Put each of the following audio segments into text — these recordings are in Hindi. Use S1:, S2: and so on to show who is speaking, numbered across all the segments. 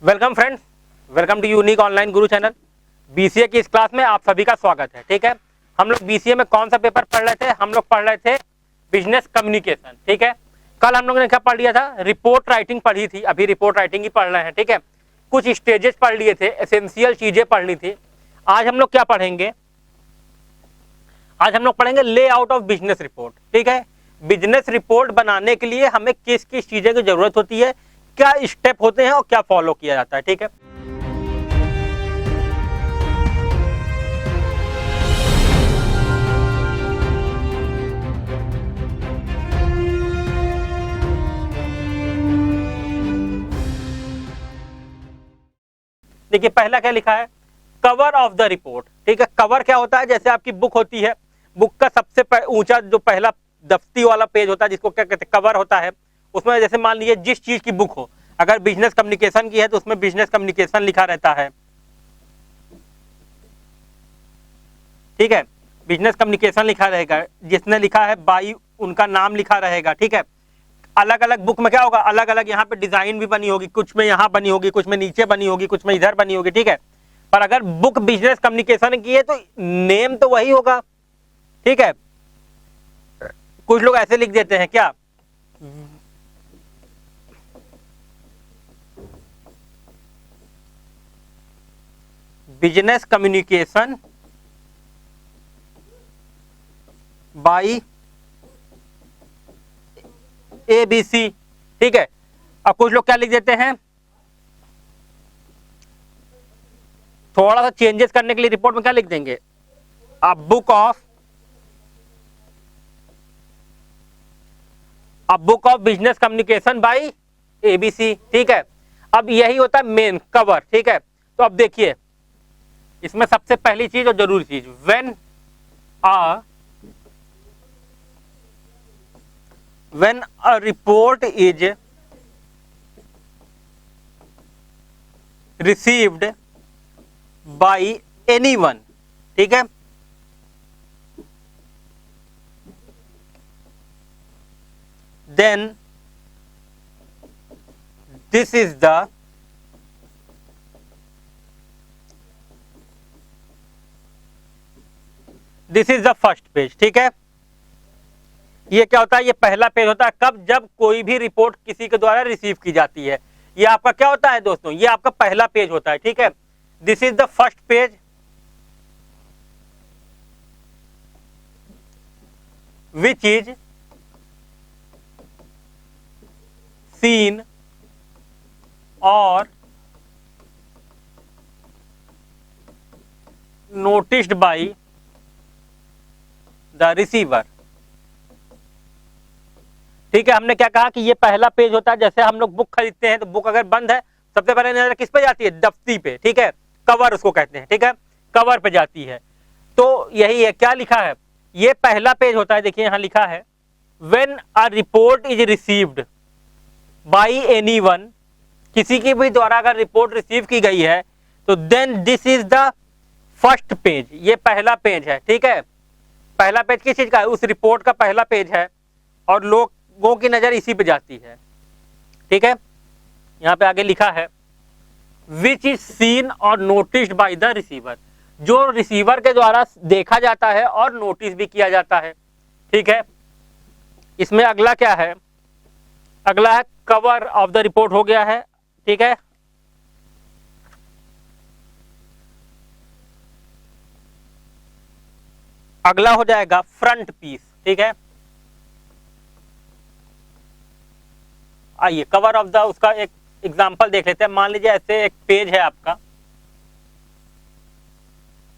S1: Welcome friends, welcome to unique online guru channel. BCA की इस क्लास में आप सभी का स्वागत है। ठीक है, हम लोग बीसीए में कौन सा पेपर पढ़ रहे थे? हम लोग पढ़ रहे थे बिजनेस कम्युनिकेशन। ठीक है, कल हम लोगों ने क्या पढ़ लिया था? रिपोर्ट राइटिंग पढ़ी थी। अभी रिपोर्ट राइटिंग ही पढ़ रहे हैं। ठीक है, कुछ स्टेजेस पढ़ लिए थे, एसेंशियल चीजें पढ़ ली थी। आज हम लोग क्या पढ़ेंगे? आज हम लोग पढ़ेंगे लेआउट ऑफ बिजनेस रिपोर्ट। ठीक है, बिजनेस रिपोर्ट बनाने के लिए हमें किस किस चीजें की जरूरत होती है, क्या स्टेप होते हैं और क्या फॉलो किया जाता है। ठीक है, देखिए पहला क्या लिखा है? Cover of the report. ठीक है, कवर क्या होता है? जैसे आपकी बुक होती है, बुक का सबसे ऊंचा जो पहला दफ्ती वाला पेज होता है जिसको क्या कहते हैं, कवर होता है। उसमें जैसे मान लीजिए जिस चीज की बुक हो, अगर बिजनेस कम्युनिकेशन की है तो उसमें बिजनेस कम्युनिकेशन लिखा रहता है। ठीक है, बिजनेस कम्युनिकेशन लिखा रहेगा, जिसने लिखा है बाई उनका नाम लिखा रहेगा। ठीक है, अलग अलग बुक में क्या होगा, अलग अलग यहाँ पे डिजाइन भी बनी होगी, कुछ में यहाँ बनी होगी, कुछ में नीचे बनी होगी, कुछ में इधर बनी होगी। ठीक है, पर अगर बुक बिजनेस कम्युनिकेशन की है तो नेम तो वही होगा। ठीक है, कुछ लोग ऐसे लिख देते हैं क्या, बिजनेस कम्युनिकेशन बाई ABC। ठीक है, अब कुछ लोग क्या लिख देते हैं, थोड़ा सा चेंजेस करने के लिए रिपोर्ट में क्या लिख देंगे, a book of business communication by ABC। ठीक है, अब यही होता है मेन कवर। ठीक है, तो अब देखिए इसमें सबसे पहली चीज और जरूरी चीज, when a report is received by anyone। ठीक है, then this is the first page. ठीक है, ये क्या होता है? ये पहला पेज होता है कब? जब कोई भी रिपोर्ट किसी के द्वारा रिसीव की जाती है। ये आपका क्या होता है दोस्तों? ये आपका पहला पेज होता है। ठीक है, this is the first page which is seen और नोटिस्ड बाई द रिसीवर। ठीक है, हमने क्या कहा कि ये पहला पेज होता है। जैसे हम लोग बुक खरीदते हैं तो बुक अगर बंद है, सबसे पहले नजर किस पे जाती है? दफ्ती पे। ठीक है, कवर उसको कहते हैं। ठीक है, कवर पे जाती है। तो यही है, क्या लिखा है? ये पहला पेज होता है। देखिए यहां लिखा है when a report is received by anyone, किसी के भी द्वारा अगर रिपोर्ट रिसीव की गई है तो then this is the first page. ये पहला पेज है। ठीक है, पहला पेज किस चीज का है? उस रिपोर्ट का पहला पेज है और लोगों की नजर इसी पे जाती है। ठीक है, यहां पे आगे लिखा है विच इज सीन और नोटिस्ड बाय द रिसीवर, जो रिसीवर के द्वारा देखा जाता है और नोटिस भी किया जाता है। ठीक है, इसमें अगला क्या है? अगला है कवर ऑफ द रिपोर्ट हो गया है। ठीक है, अगला हो जाएगा फ्रंट पीस। ठीक है, आइए कवर ऑफ द उसका एक एग्जांपल देख लेते हैं। मान लीजिए ऐसे एक पेज है आपका।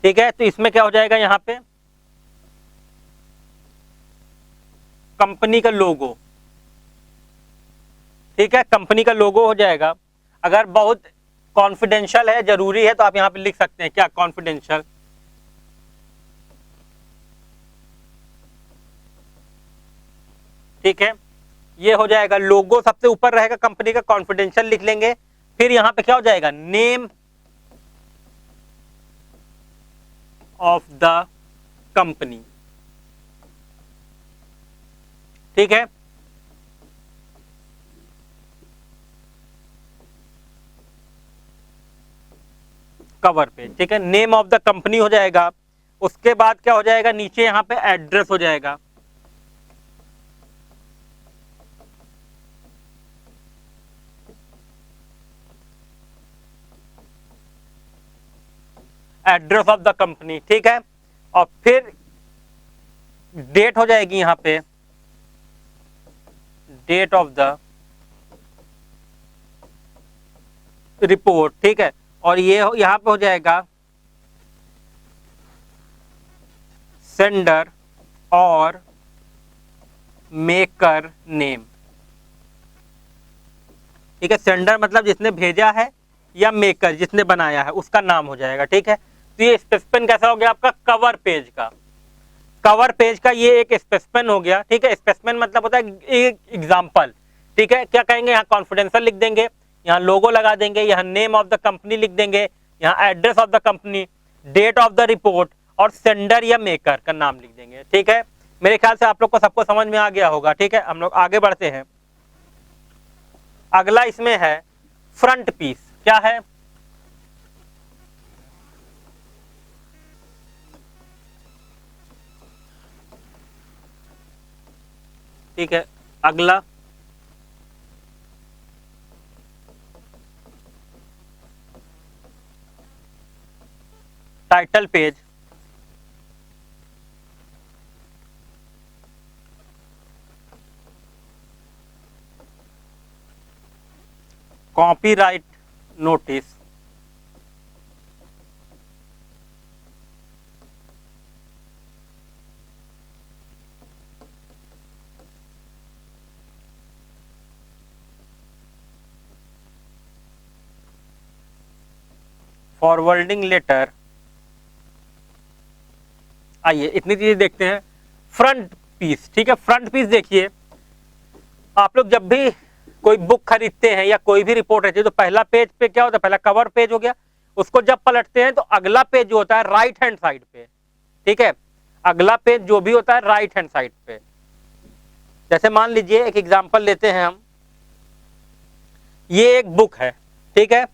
S1: ठीक है, तो इसमें क्या हो जाएगा? यहां पे कंपनी का लोगो। ठीक है, कंपनी का लोगो हो जाएगा। अगर बहुत कॉन्फिडेंशियल है, जरूरी है, तो आप यहां पे लिख सकते हैं क्या, कॉन्फिडेंशियल। ठीक है, ये हो जाएगा लोगो सबसे ऊपर रहेगा कंपनी का, कॉन्फिडेंशियल लिख लेंगे। फिर यहां पे क्या हो जाएगा? Name of the company. ठीक है, कवर पेज, ठीक है। नेम ऑफ द कंपनी हो जाएगा, उसके बाद क्या हो जाएगा, नीचे यहाँ पे एड्रेस हो जाएगा, एड्रेस ऑफ द कंपनी, ठीक है। और फिर डेट हो जाएगी यहाँ पे, डेट ऑफ द रिपोर्ट, ठीक है। और ये यहाँ पे हो जाएगा सेंडर और मेकर नेम, ठीक है। सेंडर मतलब जिसने भेजा है, या मेकर जिसने बनाया है उसका नाम हो जाएगा, ठीक है। तो ये स्पेसिफिन कैसा हो गया आपका, कवर पेज का, कवर पेज का ये एक स्पेसिफिन हो गया, ठीक है। स्पेसिफिन मतलब होता है एक एग्जांपल, ठीक है। क्या कहेंगे, यहाँ कॉन्फिडेंशियल लिख देंगे, यहाँ लोगो लगा देंगे, यहाँ नेम ऑफ द कंपनी लिख देंगे, यहाँ address of the company, date of the report और सेंडर या मेकर का नाम लिख देंगे, ठीक है। मेरे ख्याल से आप लोग को सबको समझ में आ गया होगा, ठीक है। हम लोग आगे बढ़ते हैं। अगला इसमें है फ्रंट पीस, क्या है, ठीक है। अगला title page, copyright notice, forwarding letter. आइए इतनी चीजें देखते हैं। फ्रंट पीस, ठीक है। फ्रंट पीस देखिए, आप लोग जब भी कोई बुक खरीदते हैं या कोई भी रिपोर्ट रहती है तो पहला पेज पे क्या होता है, पहला कवर पेज हो गया, उसको जब पलटते हैं तो अगला पेज जो होता है राइट हैंड साइड पे, ठीक है। अगला पेज जो भी होता है राइट हैंड साइड पे, जैसे मान लीजिए एक एग्जांपल लेते हैं हम, ये एक बुक है, ठीक है।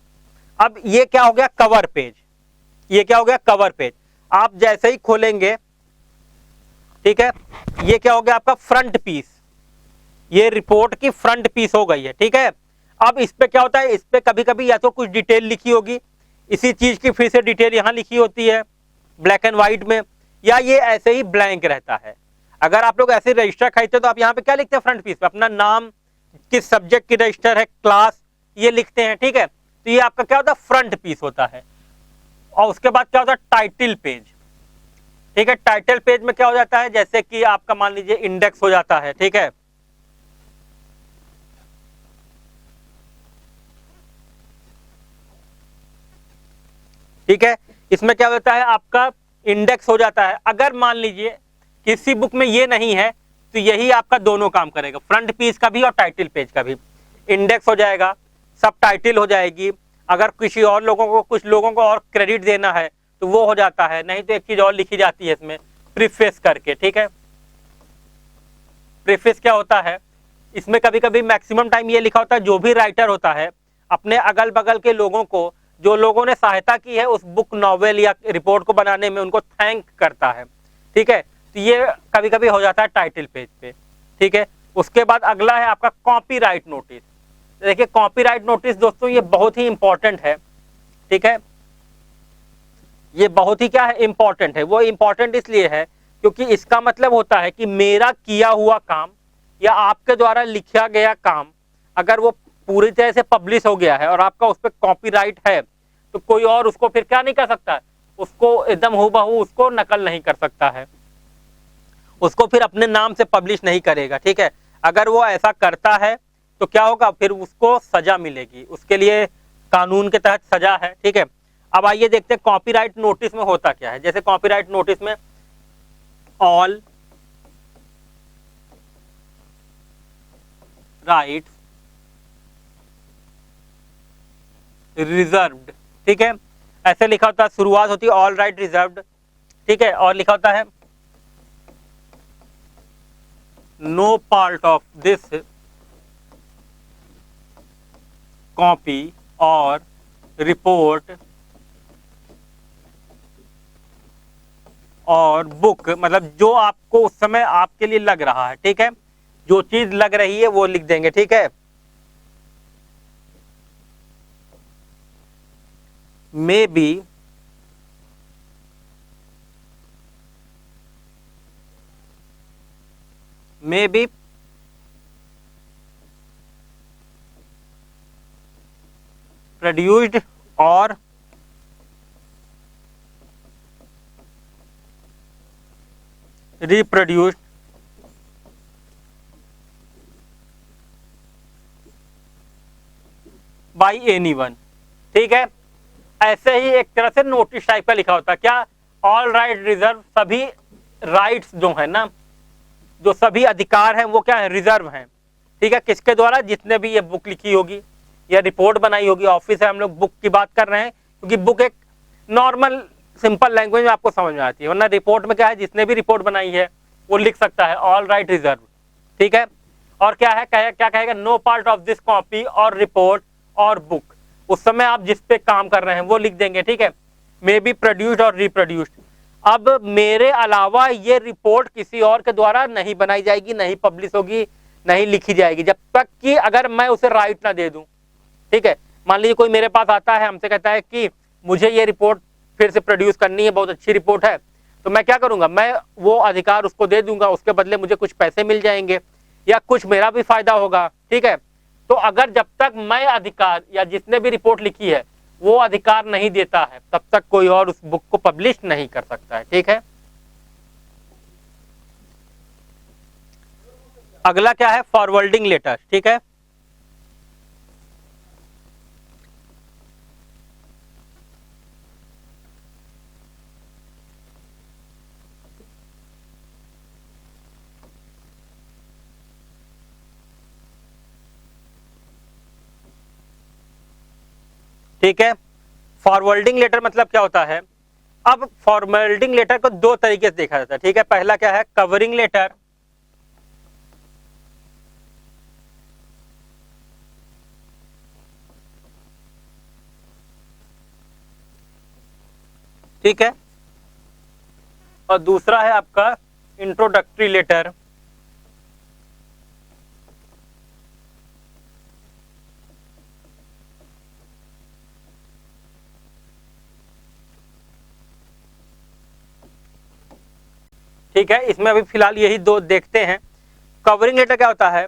S1: अब ये क्या हो गया, कवर पेज, ये क्या हो गया, कवर पेज। आप जैसे ही खोलेंगे, ठीक है, ये क्या हो गया आपका फ्रंट पीस, ये रिपोर्ट की फ्रंट पीस हो गई है, ठीक है। अब इस पे क्या होता है, इस पे कभी कभी या तो कुछ डिटेल लिखी होगी, इसी चीज की फिर से डिटेल यहां लिखी होती है ब्लैक एंड व्हाइट में, या ये ऐसे ही ब्लैंक रहता है। अगर आप लोग ऐसे रजिस्टर खरीदते तो आप यहाँ पे क्या लिखते हैं, फ्रंट पीस पे अपना नाम, किस सब्जेक्ट की रजिस्टर है, क्लास, ये लिखते हैं, ठीक है। तो ये आपका क्या होता है, फ्रंट पीस होता है। और उसके बाद क्या होता है, टाइटल पेज, ठीक है। टाइटल पेज में क्या हो जाता है, जैसे कि आपका मान लीजिए इंडेक्स हो जाता है, ठीक है। ठीक है, इसमें क्या होता है, आपका इंडेक्स हो जाता है। अगर मान लीजिए किसी बुक में ये नहीं है तो यही आपका दोनों काम करेगा, फ्रंट पेज का भी और टाइटल पेज का भी। इंडेक्स हो जाएगा, सब टाइटल हो जाएगी। अगर किसी और लोगों को, कुछ लोगों को और क्रेडिट देना है तो वो हो जाता है, नहीं तो एक चीज और लिखी जाती है इसमें, प्रीफेस करके, ठीक है। प्रीफेस क्या होता है, इसमें कभी कभी मैक्सिमम टाइम ये लिखा होता है, जो भी राइटर होता है अपने अगल बगल के लोगों को, जो लोगों ने सहायता की है उस बुक, नॉवेल या रिपोर्ट को बनाने में, उनको थैंक करता है, ठीक है। तो ये कभी कभी हो जाता है टाइटल पेज पे, ठीक है। उसके बाद अगला है आपका कॉपीराइट नोटिस। देखिए कॉपीराइट नोटिस दोस्तों ये बहुत ही इंपॉर्टेंट है, ठीक है। ये बहुत ही क्या है, इंपॉर्टेंट है। वो इंपॉर्टेंट इसलिए है क्योंकि इसका मतलब होता है कि मेरा किया हुआ काम या आपके द्वारा लिखा गया काम अगर वो पूरी तरह से पब्लिश हो गया है और आपका उस पर कॉपीराइट है तो कोई और उसको फिर क्या नहीं कर सकता है, उसको एकदम हूबहू उसको नकल नहीं कर सकता है, उसको फिर अपने नाम से पब्लिश नहीं करेगा, ठीक है। अगर वो ऐसा करता है तो क्या होगा, फिर उसको सजा मिलेगी, उसके लिए कानून के तहत सजा है, ठीक है। अब आइए देखते हैं कॉपीराइट नोटिस में होता क्या है। जैसे कॉपीराइट नोटिस में ऑल राइट्स रिजर्व्ड, ठीक है, ऐसे लिखा होता है। शुरुआत होती है ऑल राइट रिजर्व्ड, ठीक है, और लिखा होता है no part of this copy और रिपोर्ट और बुक, मतलब जो आपको उस समय आपके लिए लग रहा है, ठीक है, जो चीज लग रही है वो लिख देंगे, ठीक है। मे बी प्रोड्यूस्ड और रिप्रोड्यूस्ड बाय एनीवन, ठीक है। ऐसे ही एक तरह से नोटिस टाइप का लिखा होता है, क्या, ऑल राइट रिजर्व, सभी राइट्स जो है ना, जो सभी अधिकार हैं वो क्या है, रिजर्व हैं, ठीक है। किसके द्वारा, जिसने भी ये बुक लिखी होगी या रिपोर्ट बनाई होगी। ऑफिस है, हम लोग बुक की बात कर रहे हैं क्योंकि बुक एक नॉर्मल सिंपल लैंग्वेज में आपको समझ में आती है, वरना रिपोर्ट में क्या है, जिसने भी रिपोर्ट बनाई है वो लिख सकता है ऑल राइट रिजर्व, ठीक है। और क्या है, क्या कहेगा, no part of this copy और रिपोर्ट और बुक, उस समय आप जिस पे काम कर रहे हैं वो लिख देंगे, ठीक है। मे बी प्रोड्यूस्ड और रिप्रोड्यूस्ड। अब मेरे अलावा ये रिपोर्ट किसी और के द्वारा नहीं बनाई जाएगी, नहीं पब्लिश होगी, नहीं लिखी जाएगी, जब तक कि अगर मैं उसे राइट ना दे दूं, ठीक है। मान लीजिए कोई मेरे पास आता है, हमसे कहता है कि मुझे ये रिपोर्ट फिर से प्रोड्यूस करनी है, बहुत अच्छी रिपोर्ट है, तो मैं क्या करूंगा, मैं वो अधिकार उसको दे दूंगा, उसके बदले मुझे कुछ पैसे मिल जाएंगे या कुछ मेरा भी फायदा होगा, ठीक है। तो अगर जब तक मैं अधिकार या जिसने भी रिपोर्ट लिखी है वो अधिकार नहीं देता है, तब तक कोई और उस बुक को पब्लिश नहीं कर सकता है, ठीक है। अगला क्या है, फॉरवर्डिंग लेटर, ठीक है। ठीक है, फॉरवर्डिंग लेटर मतलब क्या होता है। अब फॉरवर्डिंग लेटर को दो तरीके से देखा जाता है, ठीक है। पहला क्या है, कवरिंग लेटर, ठीक है, और दूसरा है आपका इंट्रोडक्टरी लेटर, ठीक है। इसमें अभी फिलहाल यही दो देखते हैं। कवरिंग लेटर क्या होता है,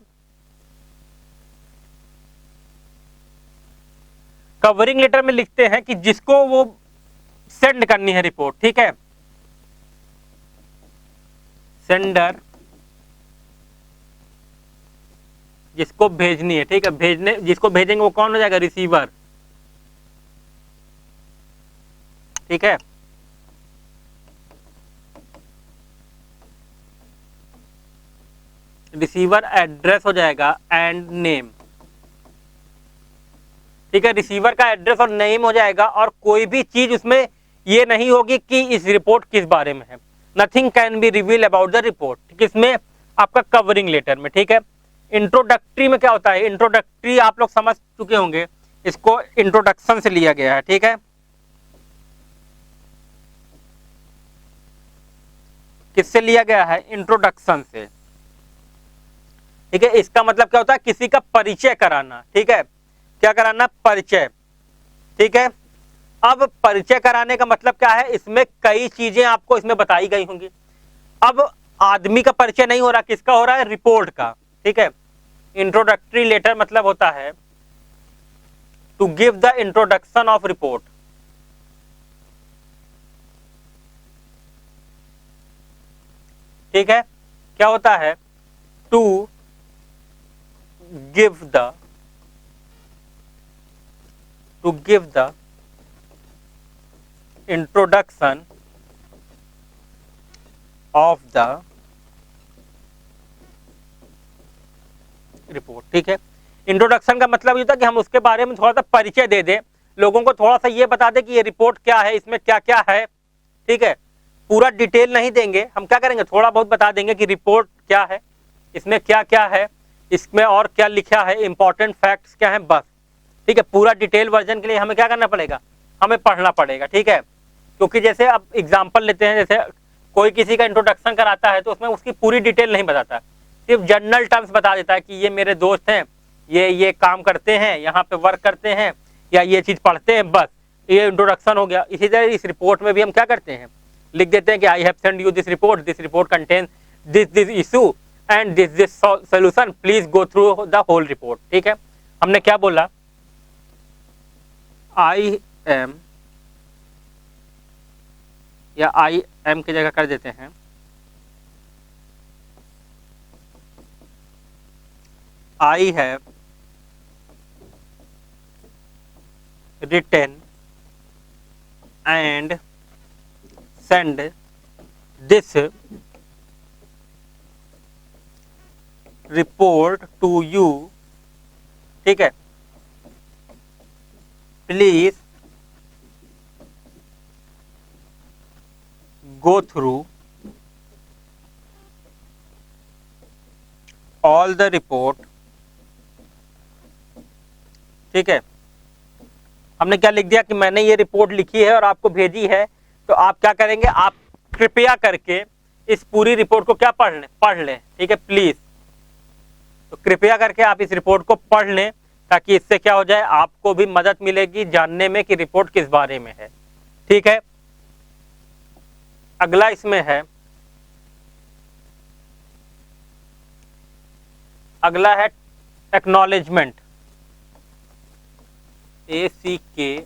S1: कवरिंग लेटर में लिखते हैं कि जिसको वो सेंड करनी है रिपोर्ट, ठीक है, सेंडर, जिसको भेजनी है, ठीक है, भेजने जिसको भेजेंगे वो कौन हो जाएगा, रिसीवर, ठीक है। रिसीवर एड्रेस हो जाएगा एंड नेम, ठीक है। रिसीवर का एड्रेस और नेम हो जाएगा, और कोई भी चीज उसमें ये नहीं होगी कि इस रिपोर्ट किस बारे में है। Nothing can be reveal about the report, किसमें, आपका कवरिंग लेटर में, ठीक है। इंट्रोडक्टरी में क्या होता है, इंट्रोडक्टरी आप लोग समझ चुके होंगे, इसको इंट्रोडक्शन से लिया गया है, ठीक है। किससे लिया गया है, इंट्रोडक्शन से, ठीक है। इसका मतलब क्या होता है, किसी का परिचय कराना, ठीक है, क्या कराना, परिचय, ठीक है। अब परिचय कराने का मतलब क्या है, इसमें कई चीजें आपको इसमें बताई गई होंगी। अब आदमी का परिचय नहीं हो रहा, किसका हो रहा है, रिपोर्ट का, ठीक है। इंट्रोडक्टरी लेटर मतलब होता है to give the introduction of report, ठीक है। क्या होता है, to give the introduction of the report, ठीक है। इंट्रोडक्शन का मतलब ये था कि हम उसके बारे में थोड़ा सा परिचय दे दें, लोगों को थोड़ा सा ये बता दें कि ये रिपोर्ट क्या है, इसमें क्या क्या है, ठीक है। पूरा डिटेल नहीं देंगे, हम क्या करेंगे, थोड़ा बहुत बता देंगे कि रिपोर्ट क्या है, इसमें क्या क्या है, इसमें और क्या लिखा है, इंपॉर्टेंट फैक्ट्स क्या है, बस, ठीक है। पूरा डिटेल वर्जन के लिए हमें क्या करना पड़ेगा, हमें पढ़ना पड़ेगा, ठीक है। क्योंकि जैसे अब एग्जाम्पल लेते हैं, जैसे कोई किसी का इंट्रोडक्शन कराता है तो उसमें उसकी पूरी डिटेल नहीं बताता, सिर्फ जनरल टर्म्स बता देता है कि ये मेरे दोस्त हैं, ये काम करते हैं, यहाँ पे वर्क करते हैं, या ये चीज़ पढ़ते हैं, बस ये इंट्रोडक्शन हो गया। इसी तरह इस रिपोर्ट में भी हम क्या करते हैं, लिख देते हैं कि I have send you this report contain this issue and this solution, please go through the whole report. ठीक है, हमने क्या बोला, आई एम, या आई एम की जगह कर देते हैं I have written and send this report to you। ठीक है, please go through all the report। ठीक है, हमने क्या लिख दिया कि मैंने ये रिपोर्ट लिखी है और आपको भेजी है, तो आप क्या करेंगे, आप कृपया करके इस पूरी रिपोर्ट को क्या पढ़ लें। ठीक है, प्लीज, तो कृपया करके आप इस रिपोर्ट को पढ़ लें, ताकि इससे क्या हो जाए, आपको भी मदद मिलेगी जानने में कि रिपोर्ट किस बारे में है। ठीक है, अगला इसमें है, अगला है एक्नॉलेजमेंट, ACKNOWLEDGEME।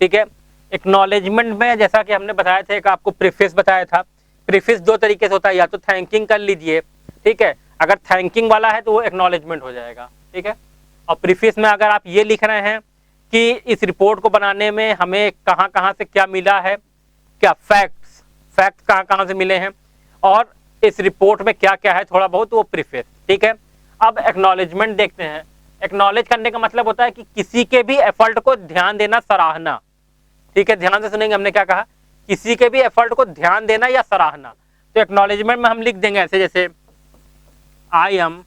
S1: ठीक है, एक्नॉलेजमेंट में जैसा कि हमने बताया था, एक आपको प्रीफेस बताया था। प्रीफेस दो तरीके से होता है, या तो थैंकिंग कर लीजिए, ठीक है, अगर थैंकिंग वाला है तो वो एक्नॉलेजमेंट हो जाएगा। ठीक है, और प्रीफेस में अगर आप ये लिख रहे हैं कि इस रिपोर्ट को बनाने में हमें कहाँ कहाँ से क्या मिला है, क्या फैक्ट्स कहाँ कहाँ से मिले हैं, और इस रिपोर्ट में क्या क्या है थोड़ा बहुत, वो प्रीफेस। ठीक है, अब एक्नॉलेजमेंट देखते हैं। एक्नॉलेज करने का मतलब होता है कि किसी के भी एफर्ट को ध्यान देना, सराहना। ठीक है, ध्यान से सुनेंगे, हमने क्या कहा, किसी के भी एफर्ट को ध्यान देना या सराहना। तो एक्नॉलेजमेंट में हम लिख देंगे ऐसे, जैसे I am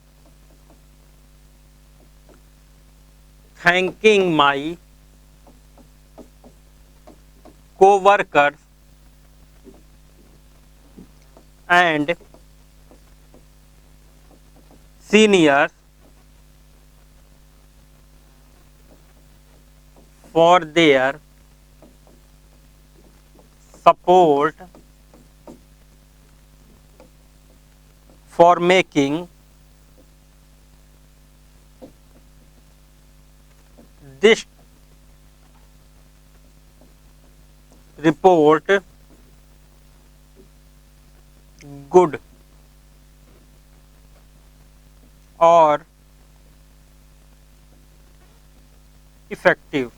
S1: thanking my coworkers and seniors for their support for making this report good और इफेक्टिव।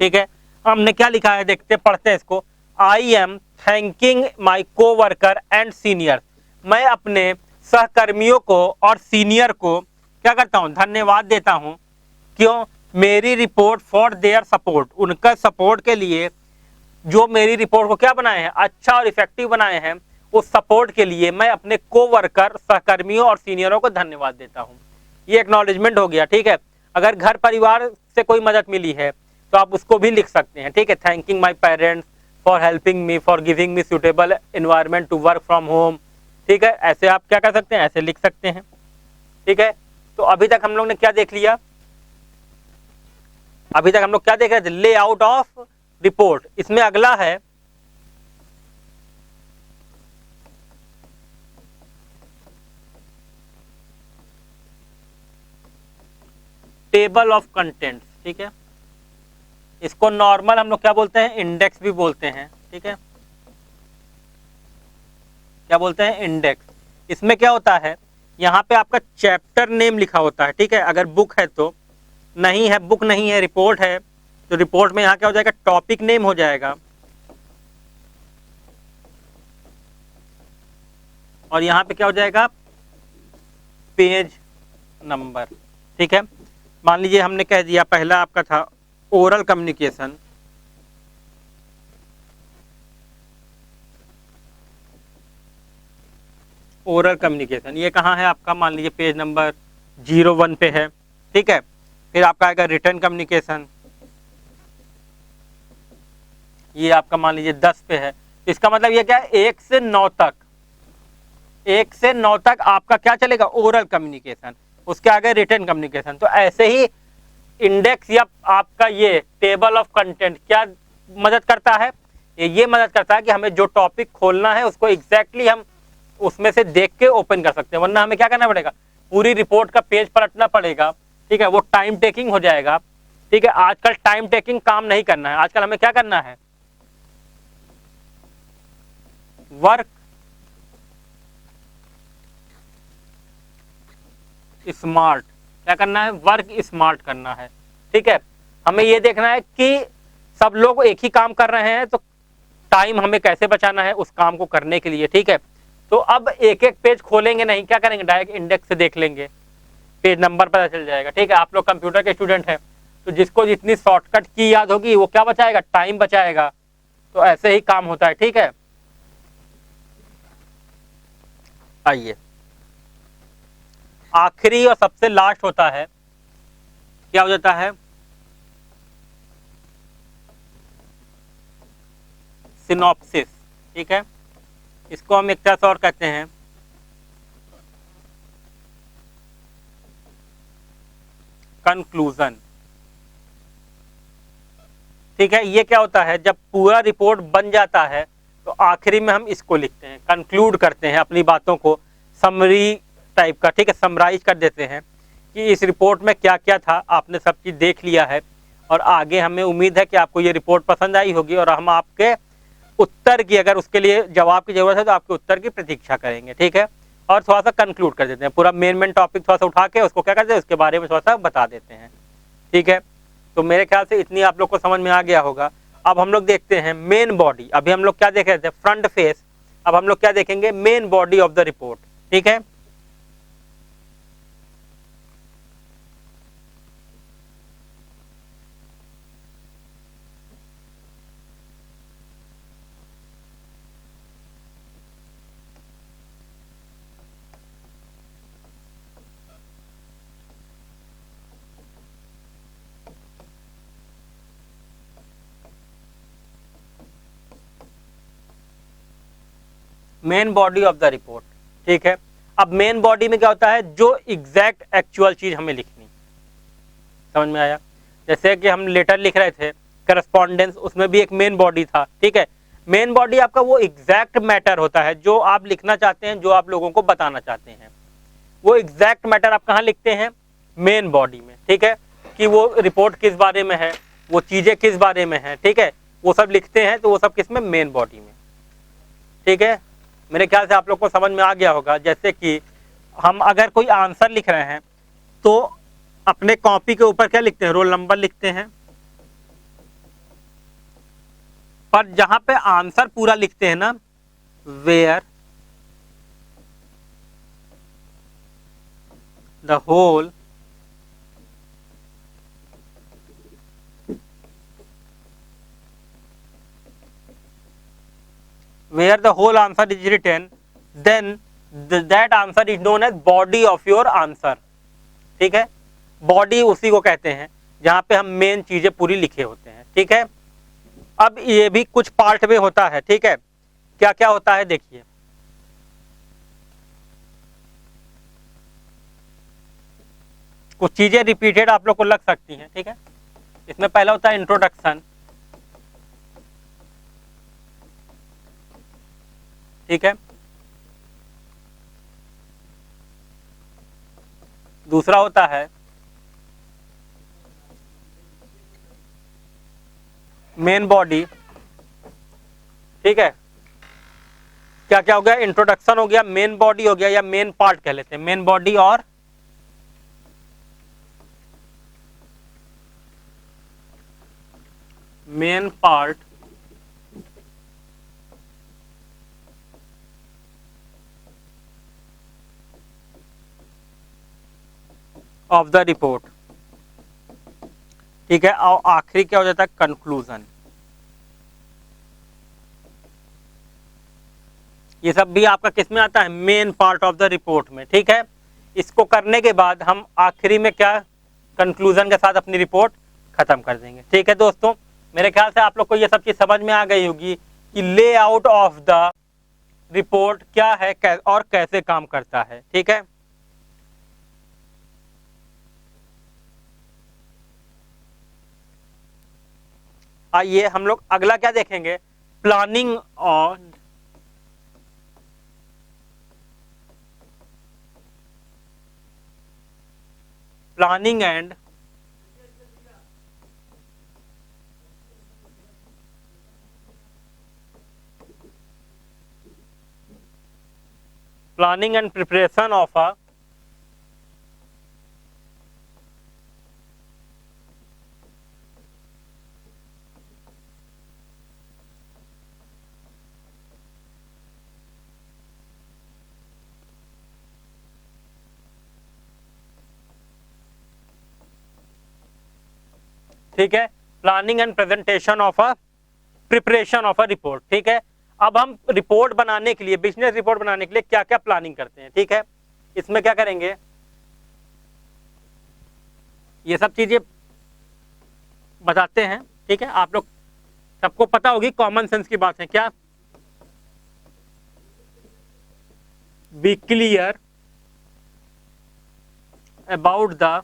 S1: ठीक है, हमने क्या लिखा है, देखते पढ़ते हैं इसको। I am thanking my co-worker and senior, मैं अपने सहकर्मियों को और सीनियर को क्या करता हूं, धन्यवाद देता हूं। क्यों, मेरी रिपोर्ट फॉर देयर सपोर्ट, उनका सपोर्ट के लिए, जो मेरी रिपोर्ट को क्या बनाए हैं, अच्छा और इफेक्टिव बनाए हैं, उस सपोर्ट के लिए मैं अपने कोवर्कर, सहकर्मियों और सीनियरों को धन्यवाद देता हूं। ये एक्नॉलेजमेंट हो गया। ठीक है, अगर घर परिवार से कोई मदद मिली है तो आप उसको भी लिख सकते हैं। ठीक है, thanking my parents for helping me, for giving me suitable environment to work from home. ठीक है, ऐसे आप क्या कर सकते हैं, ऐसे लिख सकते हैं। ठीक है, तो अभी तक हम लोग ने क्या देख लिया, अभी तक हम लोग क्या देख रहे थे, लेआउट ऑफ रिपोर्ट। इसमें अगला है टेबल ऑफ कंटेंट। ठीक है, इसको नॉर्मल हम लोग क्या बोलते हैं, इंडेक्स भी बोलते हैं। ठीक है, क्या बोलते हैं, इंडेक्स। इसमें क्या होता है, यहाँ पे आपका चैप्टर नेम लिखा होता है। ठीक है, अगर बुक है तो, नहीं है, बुक नहीं है, रिपोर्ट है, तो रिपोर्ट में यहाँ क्या हो जाएगा, टॉपिक नेम हो जाएगा, और यहाँ पे क्या हो जाएगा, पेज नंबर। ठीक है, मान लीजिए हमने कह दिया पहला आपका था ओरल कम्युनिकेशन, ओरल कम्युनिकेशन ये कहाँ है आपका, मान लीजिए पेज नंबर 01 पे है, ठीक है। फिर आपका आएगा रिटर्न कम्युनिकेशन, ये आपका मान लीजिए 10 पे है। इसका मतलब ये क्या है, 1 से 9 तक, 1 से 9 तक आपका क्या चलेगा, ओरल कम्युनिकेशन, उसके आगे रिटर्न कम्युनिकेशन। तो ऐसे ही इंडेक्स या आपका ये टेबल ऑफ कंटेंट क्या मदद करता है, ये मदद करता है कि हमें जो टॉपिक खोलना है उसको एग्जैक्टली हम उसमें से देख के ओपन कर सकते हैं, वरना हमें क्या करना पड़ेगा, पूरी रिपोर्ट का पेज पलटना पड़ेगा, ठीक है, वो टाइम टेकिंग हो जाएगा, ठीक है। आजकल टाइम टेकिंग काम नहीं करना है, आजकल हमें क्या करना है, वर्क स्मार्ट, क्या करना है, वर्क स्मार्ट करना है, ठीक है। हमें ये देखना है कि सब लोग एक ही काम कर रहे हैं तो टाइम हमें कैसे बचाना है उस काम को करने के लिए, ठीक है। तो अब एक एक पेज खोलेंगे नहीं, क्या करेंगे, डायरेक्ट इंडेक्स से देख लेंगे, पेज नंबर पता चल जाएगा, ठीक है। आप लोग कंप्यूटर के स्टूडेंट हैं तो जिसको जितनी शॉर्टकट की याद होगी वो क्या बचाएगा, टाइम बचाएगा। तो ऐसे ही काम होता है, ठीक है। आइए आखिरी और सबसे लास्ट होता है, क्या हो जाता है, सिनॉप्सिस, ठीक है। इसको हम एक तरह से और कहते हैं कंक्लूजन, ठीक है। ये क्या होता है, जब पूरा रिपोर्ट बन जाता है तो आखिरी में हम इसको लिखते हैं, कंक्लूड करते हैं अपनी बातों को, समरी टाइप का, ठीक है, समराइज कर देते हैं कि इस रिपोर्ट में क्या क्या था, आपने सब चीज़ देख लिया है और आगे हमें उम्मीद है कि आपको ये रिपोर्ट पसंद आई होगी और हम आपके उत्तर की, अगर उसके लिए जवाब की जरूरत है तो आपके उत्तर की प्रतीक्षा करेंगे, ठीक है। और थोड़ा सा कंक्लूड कर देते हैं, पूरा मेन टॉपिक थोड़ा सा उठा के उसको क्या करते हैं, उसके बारे में थोड़ा सा बता देते हैं, ठीक है। तो मेरे ख्याल से इतनी आप लोग को समझ में आ गया होगा। अब हम लोग देखते हैं मेन बॉडी, अभी हम लोग क्या देख रहे थे, फ्रंट फेस, अब हम लोग क्या देखेंगे, main body of the report, ठीक है। Main body of the report, ठीक है। अब मेन बॉडी में क्या होता है, जो एग्जैक्ट एक्चुअल चीज हमें लिखनी, समझ में आया। जैसे कि हम लेटर लिख रहे थे, करस्पॉन्डेंस, उसमें भी एक मेन बॉडी था, ठीक है। मेन बॉडी आपका वो एग्जैक्ट मैटर होता है जो आप लिखना चाहते हैं, जो आप लोगों को बताना चाहते हैं, वो एग्जैक्ट मैटर आप कहाँ लिखते हैं, मेन बॉडी में, ठीक है। कि वो रिपोर्ट किस बारे में है, वो चीजें किस बारे में है, ठीक है, वो सब लिखते हैं, तो वो सब किस में, मेन बॉडी में, ठीक है। मेरे ख्याल से आप लोग को समझ में आ गया होगा। जैसे कि हम अगर कोई आंसर लिख रहे हैं तो अपने कॉपी के ऊपर क्या लिखते हैं, रोल नंबर लिखते हैं, पर जहां पे आंसर पूरा लिखते हैं ना, where the whole where the whole answer is written, then that answer is known as body of your answer, ठीक है। बॉडी उसी को कहते हैं जहां पे हम मेन चीजें पूरी लिखे होते हैं, ठीक है। अब ये भी कुछ पार्ट में होता है, ठीक है। क्या क्या होता है देखिए, कुछ चीजें रिपीटेड आप लोग को लग सकती हैं, ठीक है। इसमें पहला होता है इंट्रोडक्शन, ठीक है। दूसरा होता है मेन बॉडी, ठीक है। क्या क्या हो गया, इंट्रोडक्शन हो गया, मेन बॉडी हो गया, या मेन पार्ट कह लेते हैं, मेन बॉडी और main part of the report, ठीक है, और आखिरी क्या हो जाता है, कंक्लूजन। ये सब भी आपका किस में आता है, main part of the report में। ठीक है, इसको करने के बाद हम आखिरी में क्या, कंक्लूजन के साथ अपनी रिपोर्ट खत्म कर देंगे। ठीक है दोस्तों, मेरे ख्याल से आप लोग को ये सब चीज समझ में आ गई होगी कि लेआउट ऑफ द रिपोर्ट क्या है और कैसे काम करता है। ठीक है, आइए हम लोग अगला क्या देखेंगे, planning on planning and preparation of a ठीक है, planning and presentation of a preparation of a report. ठीक है, अब हम रिपोर्ट बनाने के लिए, बिजनेस रिपोर्ट बनाने के लिए क्या क्या प्लानिंग करते हैं। ठीक है, इसमें क्या करेंगे, ये सब चीजें बताते हैं। ठीक है, आप लोग सबको पता होगी, कॉमन सेंस की बात है क्या, बी क्लियर अबाउट द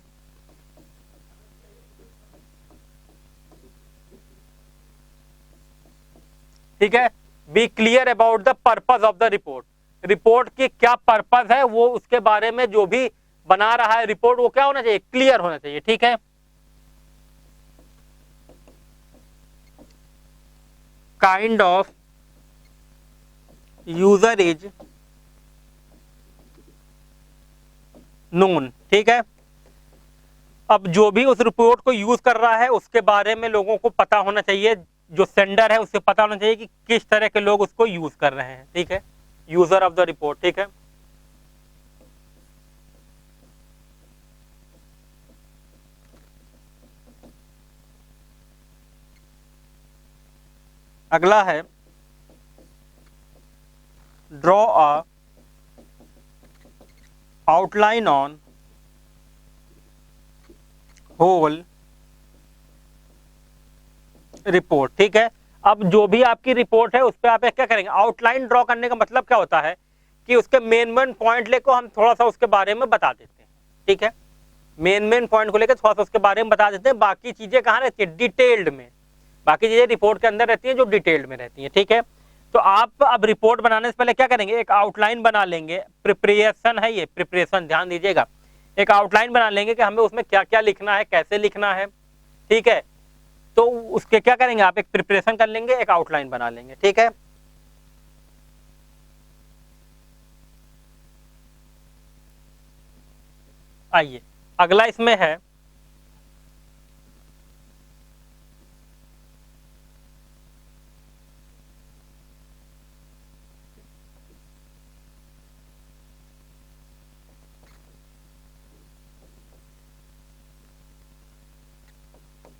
S1: ठीक है, be clear about the purpose of the report. Report की क्या पर्पज है, वो उसके बारे में जो भी बना रहा है रिपोर्ट, वो क्या होना चाहिए, क्लियर होना चाहिए। ठीक है, kind of user is known. ठीक है, अब जो भी उस रिपोर्ट को यूज कर रहा है उसके बारे में लोगों को पता होना चाहिए, जो सेंडर है उससे पता होना चाहिए कि किस तरह के लोग उसको यूज कर रहे हैं। ठीक है, यूजर ऑफ द रिपोर्ट। ठीक है, अगला है draw a outline on whole report. ठीक है, अब जो भी आपकी रिपोर्ट है उस पर आप क्या करेंगे, आउटलाइन ड्रॉ करने का मतलब क्या होता है कि उसके मेन पॉइंट लेकर हम थोड़ा सा उसके बारे में बता देते हैं। ठीक है, मेन पॉइंट को लेकर थोड़ा सा उसके बारे में बता देते हैं, बाकी चीजें कहाँ रहती है, डिटेल्ड में। बाकी चीजें रिपोर्ट के अंदर रहती हैं जो डिटेल्ड में रहती हैं। ठीक है, तो आप अब रिपोर्ट बनाने से पहले क्या करेंगे, एक आउटलाइन बना लेंगे। प्रिपरेशन है ये, प्रिपरेशन ध्यान दीजिएगा। एक आउटलाइन बना लेंगे कि हमें उसमें क्या क्या लिखना है, कैसे लिखना है। ठीक है, तो उसके क्या करेंगे, आप एक प्रिपरेशन कर लेंगे, एक आउटलाइन बना लेंगे। ठीक है, आइए अगला इसमें है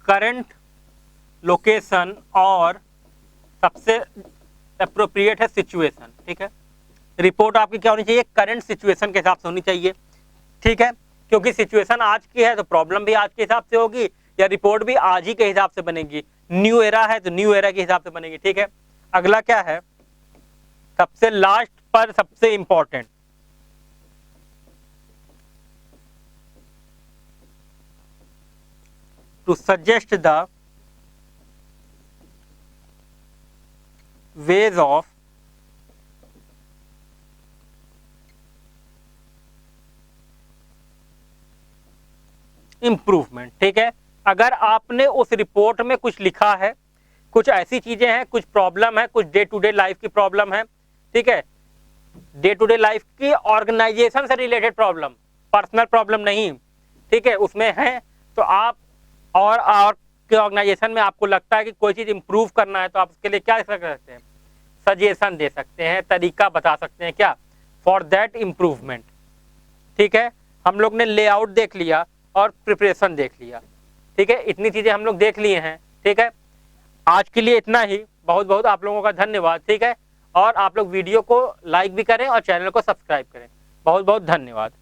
S1: करंट लोकेशन और सबसे अप्रोप्रिएट है सिचुएशन। ठीक है, रिपोर्ट आपकी क्या होनी चाहिए, करंट सिचुएशन के हिसाब से होनी चाहिए। ठीक है, क्योंकि सिचुएशन आज की है तो प्रॉब्लम भी आज के हिसाब से होगी, या रिपोर्ट भी आज ही के हिसाब से बनेगी। न्यू एरा है तो न्यू एरा के हिसाब से बनेगी। ठीक है, अगला क्या है, सबसे लास्ट पर सबसे important, to suggest the ways of improvement. ठीक है, अगर आपने उस रिपोर्ट में कुछ लिखा है, कुछ ऐसी चीजें हैं, कुछ प्रॉब्लम है, कुछ डे टू डे लाइफ की प्रॉब्लम है। ठीक है, डे टू डे लाइफ की ऑर्गेनाइजेशन से रिलेटेड प्रॉब्लम, पर्सनल प्रॉब्लम नहीं। ठीक है, उसमें है तो आप और के ऑर्गेनाइजेशन में आपको लगता है कि कोई चीज इंप्रूव करना है तो आप उसके लिए क्या कर सकते हैं, सजेशन दे सकते हैं, तरीका बता सकते हैं क्या, फॉर दैट इंप्रूवमेंट। ठीक है, हम लोग ने लेआउट देख लिया और प्रिपरेशन देख लिया। ठीक है, इतनी चीजें हम लोग देख लिए हैं। ठीक है, आज के लिए इतना ही। बहुत बहुत आप लोगों का धन्यवाद। ठीक है, और आप लोग वीडियो को लाइक भी करें और चैनल को सब्सक्राइब करें। बहुत बहुत धन्यवाद।